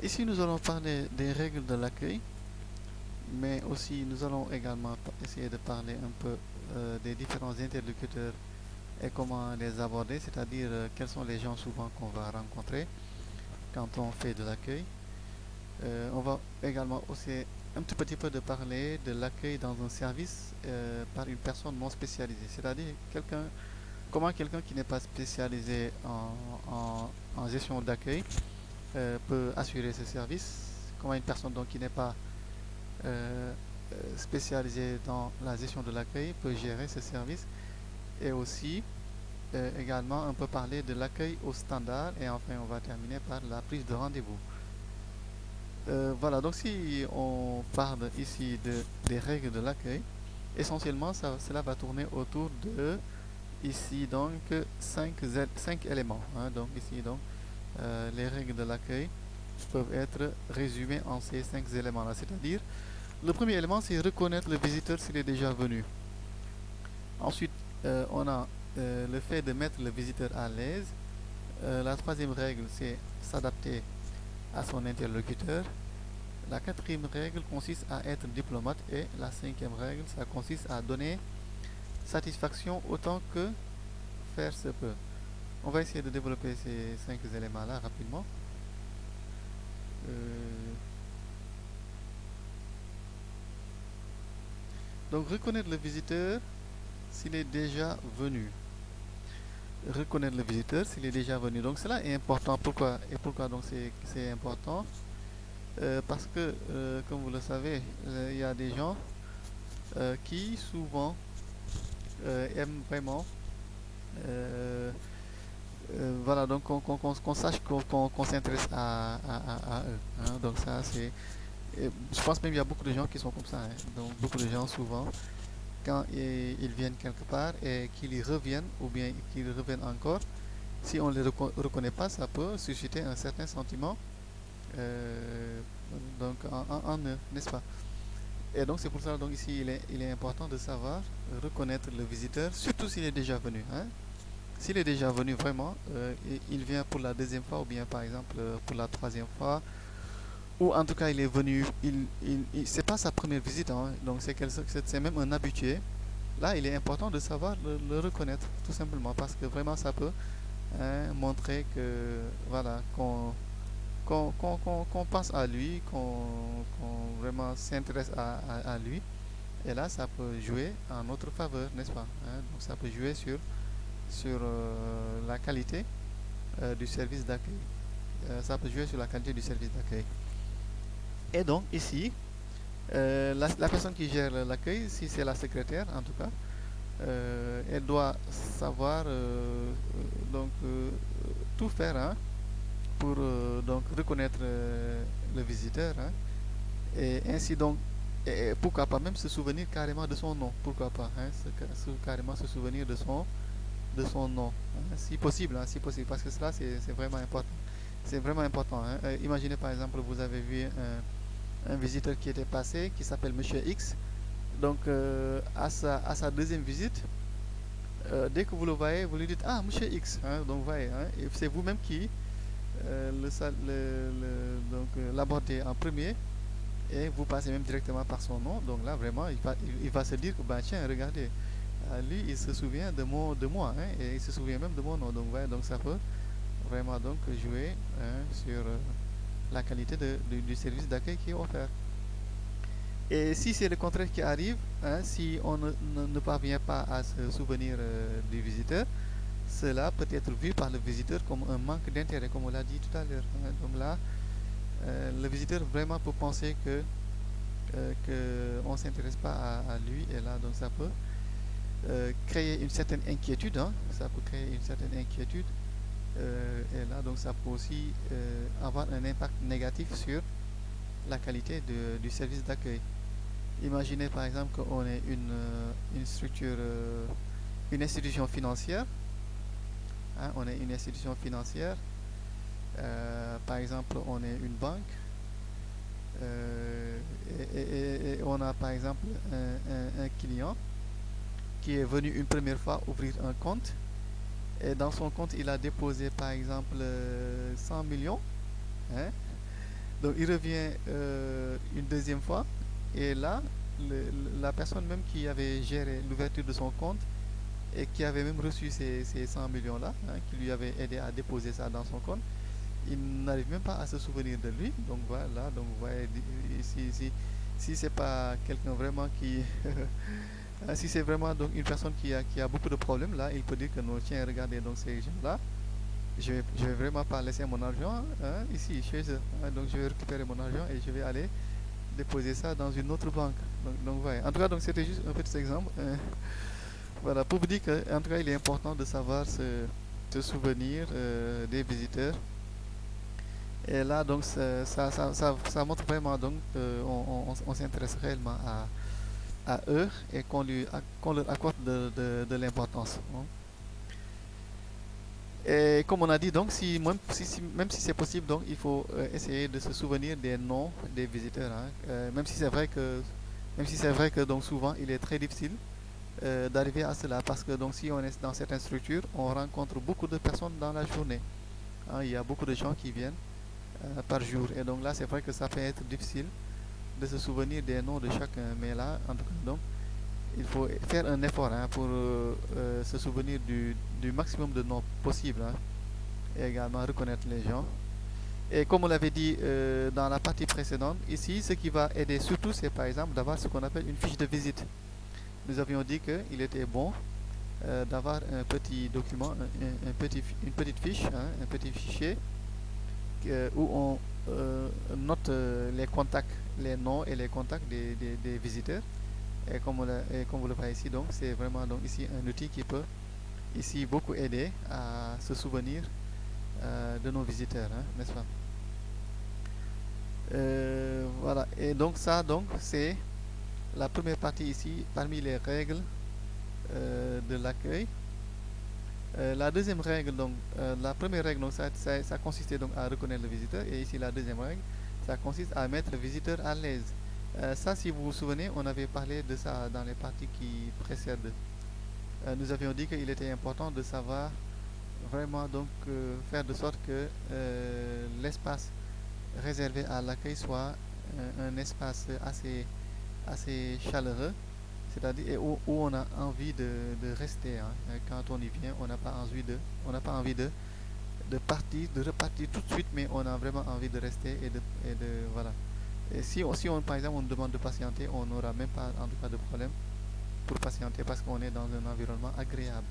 Ici, nous allons parler des règles de l'accueil, mais aussi nous allons également essayer de parler un peu des différents interlocuteurs et comment les aborder, c'est-à-dire quels sont les gens souvent qu'on va rencontrer quand on fait de l'accueil. On va également aussi un tout petit peu de parler de l'accueil dans un service par une personne non spécialisée, c'est-à-dire comment quelqu'un qui n'est pas spécialisé en gestion d'accueil peut assurer ce service, comment une personne donc qui n'est pas euh, spécialisée dans la gestion de l'accueil peut gérer ce service, et aussi également on peut parler de l'accueil au standard, et enfin on va terminer par la prise de rendez-vous. Voilà, donc si on parle ici des règles de l'accueil, essentiellement cela va tourner autour de ici donc cinq éléments, hein. Donc ici donc les règles de l'accueil peuvent être résumées en ces cinq éléments-là, c'est-à-dire le premier élément c'est reconnaître le visiteur s'il est déjà venu. Ensuite, on a le fait de mettre le visiteur à l'aise. La troisième règle c'est s'adapter à son interlocuteur. La quatrième règle consiste à être diplomate, et la cinquième règle, ça consiste à donner satisfaction autant que faire se peut. On va essayer de développer ces cinq éléments-là rapidement. Euh, donc, reconnaître le visiteur s'il est déjà venu. Reconnaître le visiteur s'il est déjà venu. Donc, cela est important. Pourquoi? Et pourquoi donc c'est important? Parce que, comme vous le savez, il y a des gens qui souvent aiment vraiment euh, voilà, donc qu'on sache qu'on s'intéresse à eux, hein. Donc ça, je pense même qu'il y a beaucoup de gens qui sont comme ça, hein. Donc beaucoup de gens souvent, quand ils viennent quelque part et qu'ils y reviennent, ou bien qu'ils reviennent encore, si on ne les reconnaît pas, ça peut susciter un certain sentiment euh, donc en eux, n'est-ce pas? Et donc c'est pour ça, donc ici il est important de savoir reconnaître le visiteur, surtout s'il est déjà venu, hein. S'il est déjà venu vraiment, il vient pour la deuxième fois, ou bien par exemple pour la troisième fois, ou en tout cas il est venu, c'est pas sa première visite, hein. Donc c'est même un habitué. Là, il est important de savoir le reconnaître, tout simplement, parce que vraiment ça peut, hein, montrer que voilà qu'on pense à lui, qu'on vraiment s'intéresse à lui. Et là, ça peut jouer en notre faveur, n'est-ce pas, hein? Donc ça peut jouer sur la qualité du service d'accueil. Ça peut jouer sur la qualité du service d'accueil. Et donc ici, la personne qui gère l'accueil, si c'est la secrétaire en tout cas, elle doit savoir donc tout faire, hein, pour donc reconnaître le visiteur, hein, et ainsi donc et pourquoi pas même se souvenir carrément de son nom, pourquoi pas, hein, carrément se souvenir de son nom, hein, si possible, hein, si possible, parce que cela c'est vraiment important. C'est vraiment important, hein. Imaginez par exemple, vous avez vu un visiteur qui était passé, qui s'appelle Monsieur X. Donc à sa deuxième visite, dès que vous le voyez, vous lui dites ah Monsieur X, hein. Donc vous voyez, hein, et c'est vous-même qui donc l'abordez en premier, et vous passez même directement par son nom. Donc là vraiment il va se dire que bah tiens regardez, lui il se souvient de moi, hein, et il se souvient même de mon nom. Donc ouais, donc ça peut vraiment donc jouer, hein, sur la qualité du service d'accueil qui est offert. Et si c'est le contraire qui arrive, hein, si on ne parvient pas à se souvenir du visiteur, cela peut être vu par le visiteur comme un manque d'intérêt, comme on l'a dit tout à l'heure, hein. Donc là, le visiteur vraiment peut penser que on ne s'intéresse pas à lui, et là donc ça peut créer une certaine inquiétude, hein. Ça peut créer une certaine inquiétude, et là donc ça peut aussi avoir un impact négatif sur la qualité du service d'accueil. Imaginez par exemple qu'on est une structure, une institution financière, hein. On est une institution financière, par exemple on est une banque, euh, et on a par exemple un client qui est venu une première fois ouvrir un compte, et dans son compte il a déposé par exemple 100 millions, hein. Donc il revient une deuxième fois et là, la personne même qui avait géré l'ouverture de son compte et qui avait même reçu ces 100 millions-là, hein, qui lui avait aidé à déposer ça dans son compte, il n'arrive même pas à se souvenir de lui. Donc voilà, donc vous voyez, si c'est pas quelqu'un vraiment qui... si c'est vraiment donc une personne qui a beaucoup de problèmes, là, il peut dire que non, tiens, regardez, donc ces gens-là, je vais vraiment pas laisser mon argent hein, ici, chez eux. Hein, donc je vais récupérer mon argent et je vais aller déposer ça dans une autre banque. Donc voilà. En tout cas, donc c'était juste un petit exemple. Voilà, pour vous dire qu'en tout cas, il est important de savoir se souvenir des visiteurs. Et là, donc, ça montre vraiment donc on s'intéresse réellement à eux et qu'on leur accorde de l'importance. Hein. Et comme on a dit, donc, même si c'est possible, donc, il faut essayer de se souvenir des noms des visiteurs. Hein. Même si c'est vrai que donc, souvent, il est très difficile d'arriver à cela parce que donc, si on est dans certaines structures, on rencontre beaucoup de personnes dans la journée. Hein. Il y a beaucoup de gens qui viennent par jour. Et donc là, c'est vrai que ça peut être difficile de se souvenir des noms de chacun. Mais là, en tout cas, donc, il faut faire un effort hein, pour se souvenir du maximum de noms possible hein, et également reconnaître les gens. Et comme on l'avait dit dans la partie précédente, ici, ce qui va aider surtout, c'est par exemple d'avoir ce qu'on appelle une fiche de visite. Nous avions dit qu'il était bon d'avoir un petit document, une petite fiche, hein, un petit fichier où on note les contacts, les noms et les contacts des visiteurs. Et comme vous le voyez ici, donc c'est vraiment donc ici un outil qui peut ici beaucoup aider à se souvenir de nos visiteurs, hein, n'est-ce pas? Voilà. Et donc ça, donc c'est la première partie ici parmi les règles de l'accueil. La deuxième règle, donc, la première règle, donc, ça consistait donc à reconnaître le visiteur. Et ici, la deuxième règle, ça consiste à mettre le visiteur à l'aise. Ça, si vous vous souvenez, on avait parlé de ça dans les parties qui précèdent. Nous avions dit qu'il était important de savoir vraiment donc faire de sorte que l'espace réservé à l'accueil soit un espace assez chaleureux, c'est-à-dire où on a envie de rester. Hein. Quand on y vient, on n'a pas envie de partir, de repartir tout de suite, mais on a vraiment envie de rester voilà. Et si on, par exemple, on nous demande de patienter, on n'aura même pas en tout cas de problème pour patienter parce qu'on est dans un environnement agréable.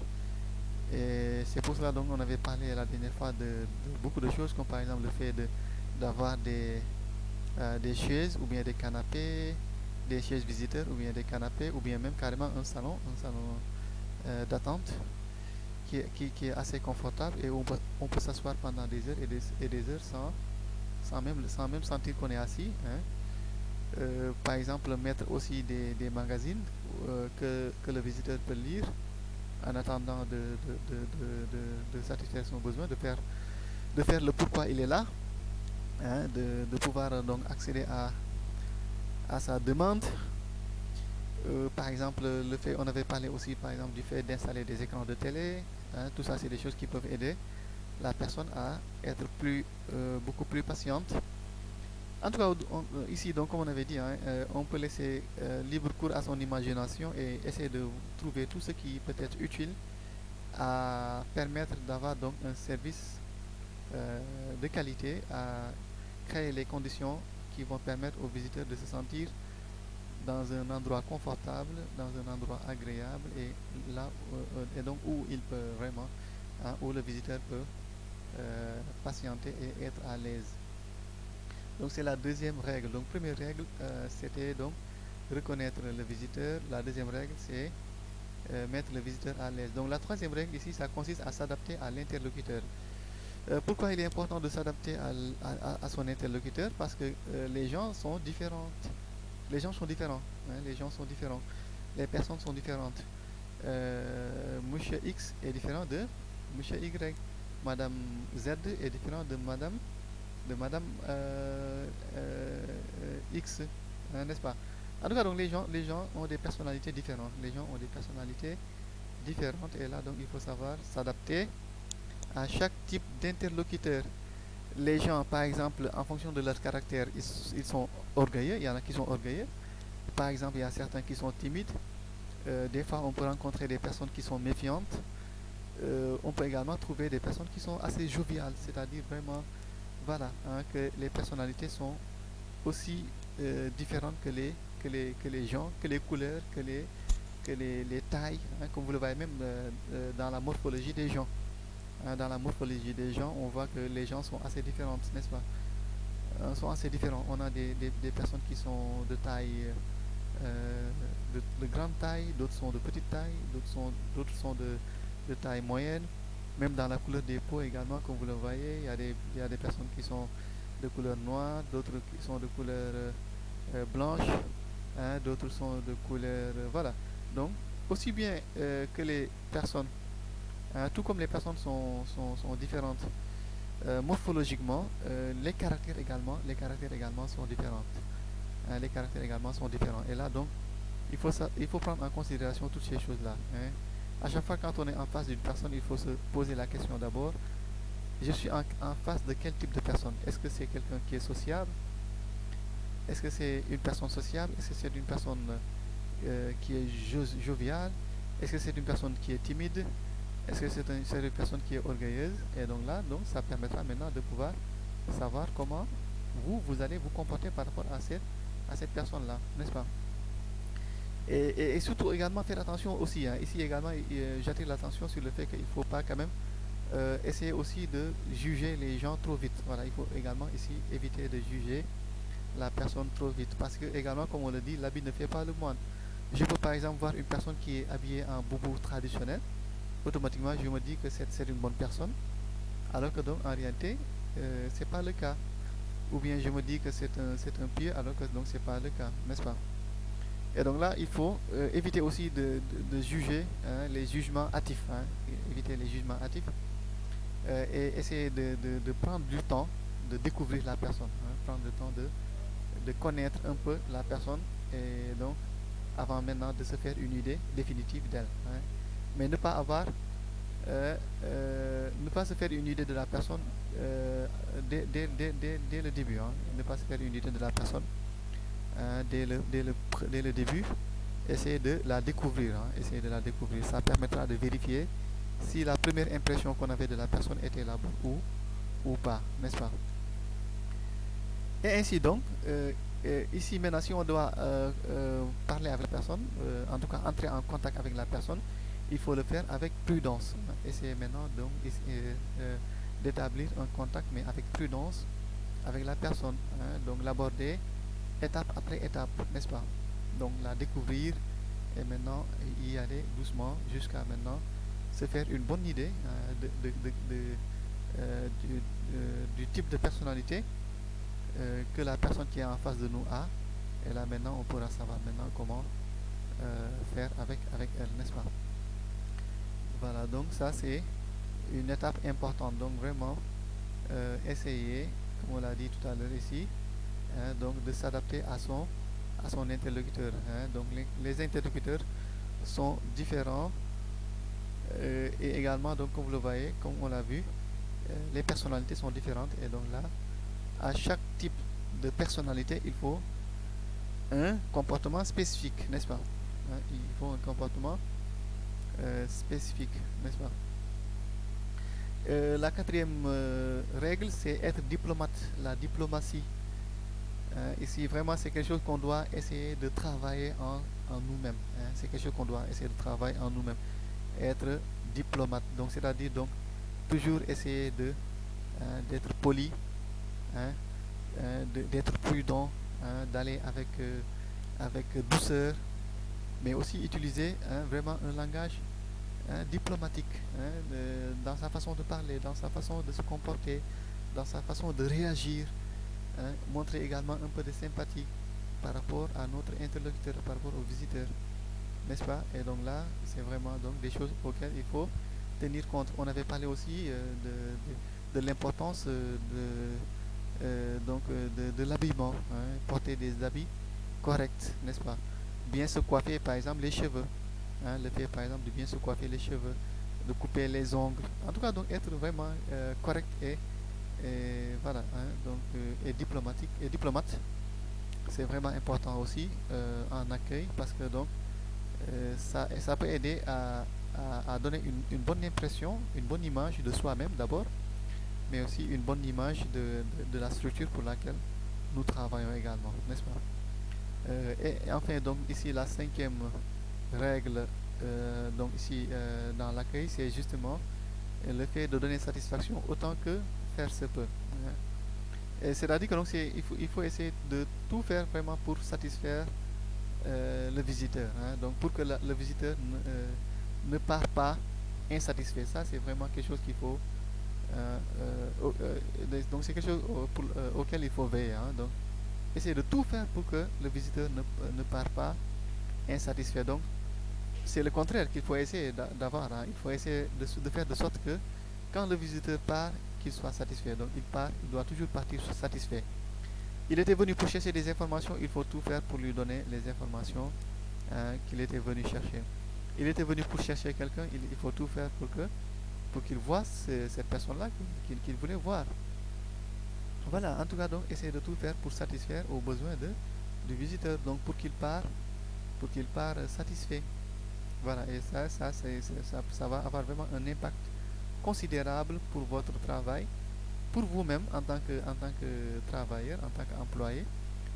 Et c'est pour cela donc on avait parlé la dernière fois de beaucoup de choses, comme par exemple le fait d'avoir des chaises ou bien des canapés, des chaises visiteurs ou bien des canapés ou bien même carrément un salon d'attente qui est assez confortable et où on peut s'asseoir pendant des heures et des heures sans même sentir qu'on est assis. Hein. Par exemple, mettre aussi des magazines que le visiteur peut lire en attendant de satisfaire son besoin, de faire le pourquoi il est là, hein, de pouvoir donc accéder à sa demande. Par exemple, on avait parlé aussi par exemple du fait d'installer des écrans de télé. Hein, tout ça, c'est des choses qui peuvent aider la personne à être beaucoup plus patiente. En tout cas, ici, donc, comme on avait dit, hein, on peut laisser libre cours à son imagination et essayer de trouver tout ce qui peut être utile à permettre d'avoir donc un service de qualité, à créer les conditions qui vont permettre aux visiteurs de se sentir dans un endroit confortable, dans un endroit agréable et là et donc où il peut vraiment, hein, où le visiteur peut patienter et être à l'aise. Donc c'est la deuxième règle. Donc première règle, c'était donc reconnaître le visiteur. La deuxième règle, c'est mettre le visiteur à l'aise. Donc la troisième règle ici, ça consiste à s'adapter à l'interlocuteur. Pourquoi il est important de s'adapter à son interlocuteur? Parce que les gens sont différents. Les gens sont différents. Hein, les gens sont différents. Les personnes sont différentes. Monsieur X est différent de Monsieur Y. Madame Z est différent de Madame X, hein, n'est-ce pas? En tout cas, donc les gens ont des personnalités différentes. Les gens ont des personnalités différentes et là, donc il faut savoir s'adapter à chaque type d'interlocuteur. les gens, par exemple, en fonction de leur caractère, ils sont orgueilleux. Il y en a qui sont orgueilleux. Par exemple, il y a certains qui sont timides. Des fois, on peut rencontrer des personnes qui sont méfiantes. On peut également trouver des personnes qui sont assez joviales, c'est-à-dire vraiment, voilà, hein, que les personnalités sont aussi différentes que les gens, que les couleurs, les tailles, hein, comme vous le voyez même dans la morphologie des gens. Hein, dans la morphologie des gens, on voit que les gens sont assez différents, n'est-ce pas? Sont assez différents. On a des personnes qui sont de taille, de grande taille, d'autres sont de petite taille, d'autres sont de taille moyenne. Même dans la couleur des peaux également, comme vous le voyez, il y a des personnes qui sont de couleur noire, d'autres qui sont de couleur blanche, hein, d'autres sont de couleur... voilà. Donc, aussi bien que les personnes, hein, tout comme les personnes sont différentes morphologiquement, les caractères également sont différents. Hein, les caractères également sont différents. Et là, donc, il faut prendre en considération toutes ces choses-là. Hein. À chaque fois, quand on est en face d'une personne, il faut se poser la question d'abord, je suis en face de quel type de personne? Est-ce que c'est quelqu'un qui est sociable? Est-ce que c'est une personne sociable? Est-ce que c'est une personne qui est joviale? Est-ce que c'est une personne qui est timide? Est-ce que c'est une personne qui est orgueilleuse? Et donc là, donc, ça permettra maintenant de pouvoir savoir comment vous allez vous comporter par rapport à cette personne-là, n'est-ce pas? Et surtout également faire attention aussi, hein. Ici également, j'attire l'attention sur le fait qu'il ne faut pas quand même essayer aussi de juger les gens trop vite. Voilà, il faut également ici éviter de juger la personne trop vite. Parce que également, comme on le dit, l'habit ne fait pas le moine. Je peux par exemple voir une personne qui est habillée en boubou traditionnel. Automatiquement, je me dis que c'est une bonne personne. Alors que donc, en réalité, c'est pas le cas. Ou bien je me dis que c'est un pieux, alors que donc c'est pas le cas, n'est-ce pas? Et donc là, il faut éviter aussi de juger, hein, les jugements hâtifs, hein, éviter les jugements hâtifs et essayer de prendre du temps de découvrir la personne, hein, prendre le temps de connaître un peu la personne et donc avant maintenant de se faire une idée définitive d'elle. Hein. Mais ne pas se faire une idée de la personne dès le début, hein, ne pas se faire une idée de la personne dès le début, essayer de la découvrir, hein, essayer de la découvrir. Ça permettra de vérifier si la première impression qu'on avait de la personne était la bonne ou pas, n'est-ce pas? Et ainsi donc, ici maintenant, si on doit parler avec la personne, en tout cas entrer en contact avec la personne, il faut le faire avec prudence. Essayer maintenant donc d'établir un contact, mais avec prudence avec la personne. Hein, donc l'aborder étape après étape, n'est-ce pas? Donc la découvrir et maintenant y aller doucement jusqu'à maintenant se faire une bonne idée du type de personnalité que la personne qui est en face de nous a. Et là maintenant on pourra savoir maintenant comment faire avec elle, n'est-ce pas? Voilà, donc ça c'est une étape importante. Donc vraiment essayer, comme on l'a dit tout à l'heure ici, hein, donc de s'adapter à son interlocuteur. Hein. Donc les interlocuteurs sont différents et également, donc comme vous le voyez, comme on l'a vu, les personnalités sont différentes et donc là, à chaque type de personnalité, il faut un comportement spécifique, n'est-ce pas? Hein, il faut un comportement spécifique, n'est-ce pas? La quatrième règle, c'est être diplomate, la diplomatie. Ici, vraiment, c'est quelque chose qu'on doit essayer de travailler en nous-mêmes. Hein. C'est quelque chose qu'on doit essayer de travailler en nous-mêmes. Être diplomate, donc c'est-à-dire donc toujours essayer d'être poli, hein, d'être prudent, hein, d'aller avec douceur, mais aussi utiliser hein, vraiment un langage hein, diplomatique hein, dans sa façon de parler, dans sa façon de se comporter, dans sa façon de réagir. Hein, montrer également un peu de sympathie par rapport à notre interlocuteur, par rapport aux visiteurs, n'est-ce pas? Et donc là, c'est vraiment donc des choses auxquelles il faut tenir compte. On avait parlé aussi de l'importance de l'habillement, hein, porter des habits corrects, n'est-ce pas? Bien se coiffer, par exemple, les cheveux. Hein, le fait, par exemple, de bien se coiffer les cheveux, de couper les ongles. En tout cas, donc être vraiment correct et voilà, hein, donc, et diplomatique et diplomate. C'est vraiment important aussi en accueil parce que donc ça peut aider à donner une bonne impression, une bonne image de soi-même d'abord, mais aussi une bonne image de la structure pour laquelle nous travaillons également, n'est-ce pas? Et enfin, donc ici, la cinquième règle, donc ici dans l'accueil, c'est justement le fait de donner satisfaction autant que faire se peut, hein. Et c'est-à-dire que donc il faut essayer de tout faire vraiment pour satisfaire le visiteur, hein. Donc pour que le visiteur ne part pas insatisfait. Ça, c'est vraiment quelque chose qu'il faut. Donc c'est quelque chose auquel il faut veiller, hein. Donc essayer de tout faire pour que le visiteur ne part pas insatisfait. Donc c'est le contraire qu'il faut essayer d'avoir, hein. Il faut essayer de faire de sorte que quand le visiteur part, qu'il soit satisfait. Donc il part, il doit toujours partir satisfait. Il était venu pour chercher des informations, il faut tout faire pour lui donner les informations qu'il était venu chercher. Il était venu pour chercher quelqu'un, il faut tout faire pour qu'il voie cette personne-là qu'il voulait voir. Voilà, en tout cas, donc, essayer de tout faire pour satisfaire aux besoins du visiteur, donc pour qu'il part satisfait. Voilà, et ça va avoir vraiment un impact considérable pour votre travail, pour vous-même en tant que travailleur, en tant qu'employé,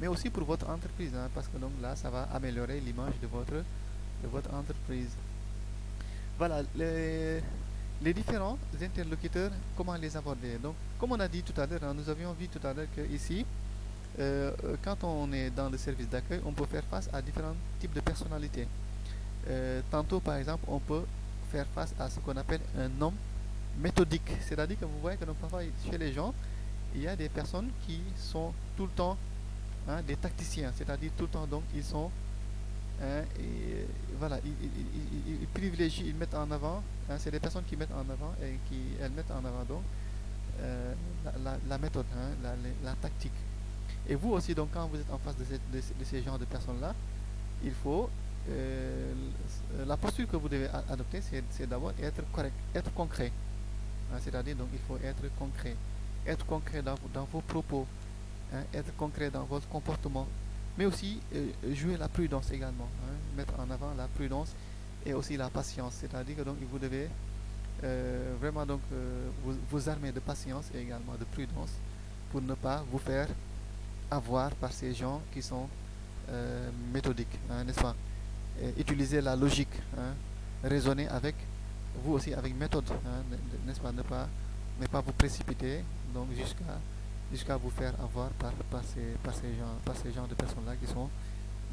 mais aussi pour votre entreprise, hein, parce que donc là, ça va améliorer l'image de votre entreprise. Voilà, les différents interlocuteurs, comment les aborder. Donc, comme on a dit tout à l'heure, hein, nous avions vu tout à l'heure que ici, quand on est dans le service d'accueil, on peut faire face à différents types de personnalités. Tantôt, par exemple, on peut faire face à ce qu'on appelle un homme méthodique. C'est-à-dire que vous voyez que donc, parfois, chez les gens, il y a des personnes qui sont tout le temps, hein, des tacticiens. C'est-à-dire tout le temps, donc, ils sont, hein, et voilà, ils privilégient, ils mettent en avant, hein, c'est des personnes qui mettent en avant et elles mettent en avant donc la méthode, hein, la tactique. Et vous aussi, donc, quand vous êtes en face de ces genres de personnes-là, il faut, la posture que vous devez adopter, c'est d'abord être correct, être concret, hein. C'est-à-dire, donc, il faut être concret dans vos propos, hein, être concret dans votre comportement, mais aussi jouer la prudence également, hein, mettre en avant la prudence et aussi la patience. C'est-à-dire que donc, vous devez vraiment donc vous armer de patience et également de prudence pour ne pas vous faire avoir par ces gens qui sont méthodiques, hein, n'est-ce pas? Utiliser la logique, hein, raisonner avec vous aussi avec méthode, hein, n'est-ce pas? Ne pas vous précipiter donc jusqu'à vous faire avoir par ces gens de personnes-là qui sont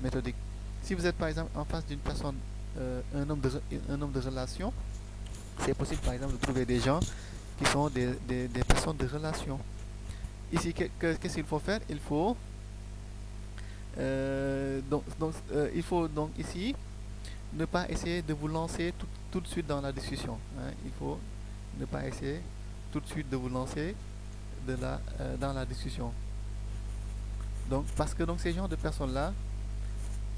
méthodiques. Si vous êtes par exemple en face d'une personne, un homme de relation, c'est possible par exemple de trouver des gens qui sont des personnes de relation. Ici, qu'est-ce qu'il faut faire? Il faut il faut donc ici ne pas essayer de vous lancer tout de suite dans la discussion, hein. Il faut ne pas essayer tout de suite de vous lancer dans la discussion. Donc, parce que donc ces genres de personnes-là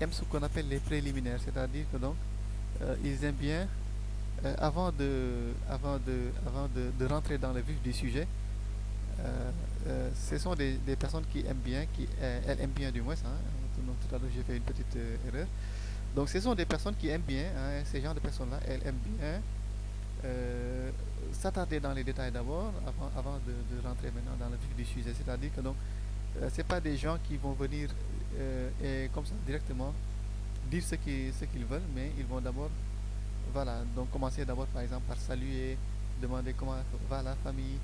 aiment ce qu'on appelle les préliminaires, c'est-à-dire que donc ils aiment bien de rentrer dans le vif du sujet. Ce sont des personnes qui aiment bien, elles aiment bien du moins, hein. Donc, tout à l'heure j'ai fait une petite erreur. Donc ce sont des personnes qui aiment bien, hein, ces genres de personnes-là, elles aiment bien s'attarder dans les détails d'abord, avant de rentrer maintenant dans le vif du sujet. C'est-à-dire que donc c'est pas des gens qui vont venir et comme ça directement dire ce qu'ils veulent, mais ils vont d'abord, voilà, donc commencer d'abord par exemple par saluer, demander comment va la famille,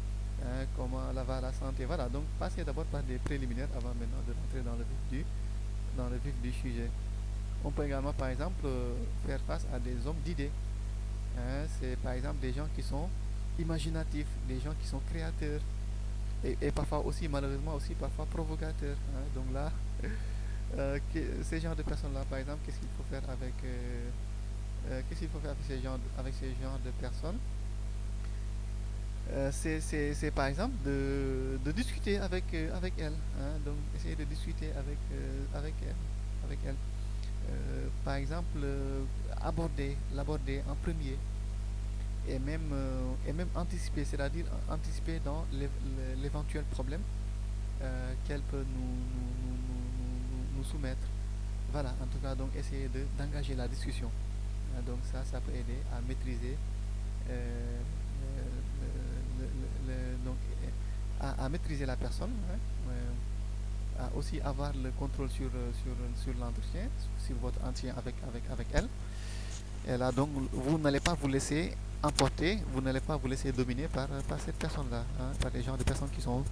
hein, comment va la santé, voilà, donc passer d'abord par des préliminaires avant maintenant de rentrer dans le vif du sujet. On peut également par exemple faire face à des hommes d'idées, hein. C'est par exemple des gens qui sont imaginatifs, des gens qui sont créateurs et parfois aussi malheureusement aussi parfois provocateurs, hein. Donc là ces genres de personnes là par exemple, qu'est-ce qu'il faut faire avec ces genres de personnes? C'est par exemple de discuter avec elles, hein. Donc essayer de discuter avec elles. Par exemple l'aborder en premier et même anticiper, c'est-à-dire anticiper dans l'éventuel problème qu'elle peut nous soumettre. Voilà, en tout cas, donc essayer d'engager la discussion. Donc ça peut aider à maîtriser, donc, à maîtriser la personne, hein, à aussi avoir le contrôle sur l'entretien, sur votre entretien avec elle. Et là, donc, vous n'allez pas vous laisser emporter, vous n'allez pas vous laisser dominer par cette personne-là, hein, par les gens de personnes qui sont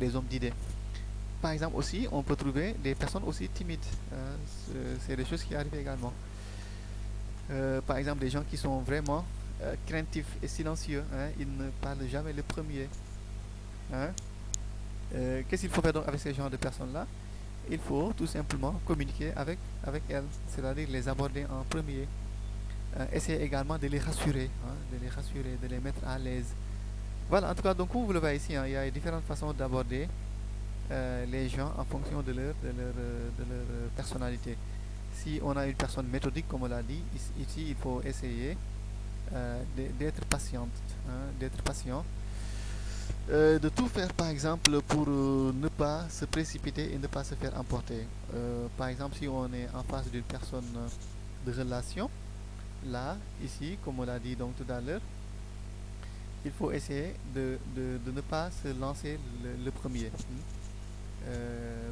des hommes d'idées. Par exemple aussi, on peut trouver des personnes aussi timides. C'est des choses qui arrivent également. Par exemple, des gens qui sont vraiment craintifs et silencieux, hein, ils ne parlent jamais le premier. Hein. Qu'est-ce qu'il faut faire donc avec ces genres de personnes-là? Il faut tout simplement communiquer avec elles, c'est-à-dire les aborder en premier. Essayer également de les rassurer, hein, de les mettre à l'aise. Voilà, en tout cas, donc vous le voyez ici, hein, il y a différentes façons d'aborder les gens en fonction de leur personnalité. Si on a une personne méthodique, comme on l'a dit, ici il faut essayer d'être patiente, hein, d'être patient, de tout faire par exemple pour ne pas se précipiter et ne pas se faire emporter. Par exemple, si on est en face d'une personne de relation, là, ici, comme on l'a dit donc tout à l'heure, il faut essayer de ne pas se lancer le premier.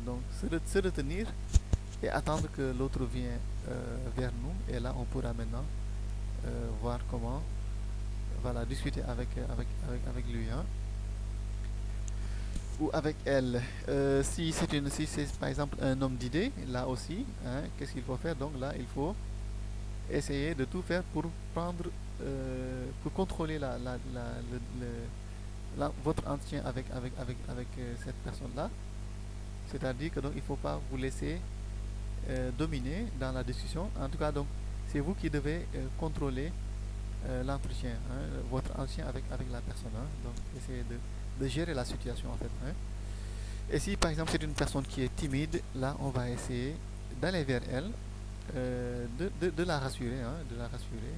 Donc se retenir et attendre que l'autre vienne vers nous, et là on pourra maintenant voir comment, voilà, discuter avec lui, hein, ou avec elle. Si c'est par exemple un homme d'idées, là aussi, hein, qu'est-ce qu'il faut faire? Donc là il faut essayer de tout faire pour prendre, pour contrôler votre entretien avec cette personne-là. C'est-à-dire que donc il ne faut pas vous laisser dominer dans la discussion. En tout cas, donc c'est vous qui devez contrôler l'entretien, hein, votre entretien avec la personne. Hein. Donc essayez de gérer la situation en fait. Hein. Et si par exemple c'est une personne qui est timide, là on va essayer d'aller vers elle, de la rassurer, hein, de la rassurer.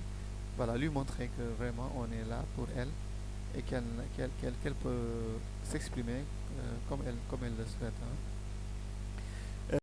Voilà, lui montrer que vraiment on est là pour elle et qu'elle peut s'exprimer comme elle le souhaite. Hein.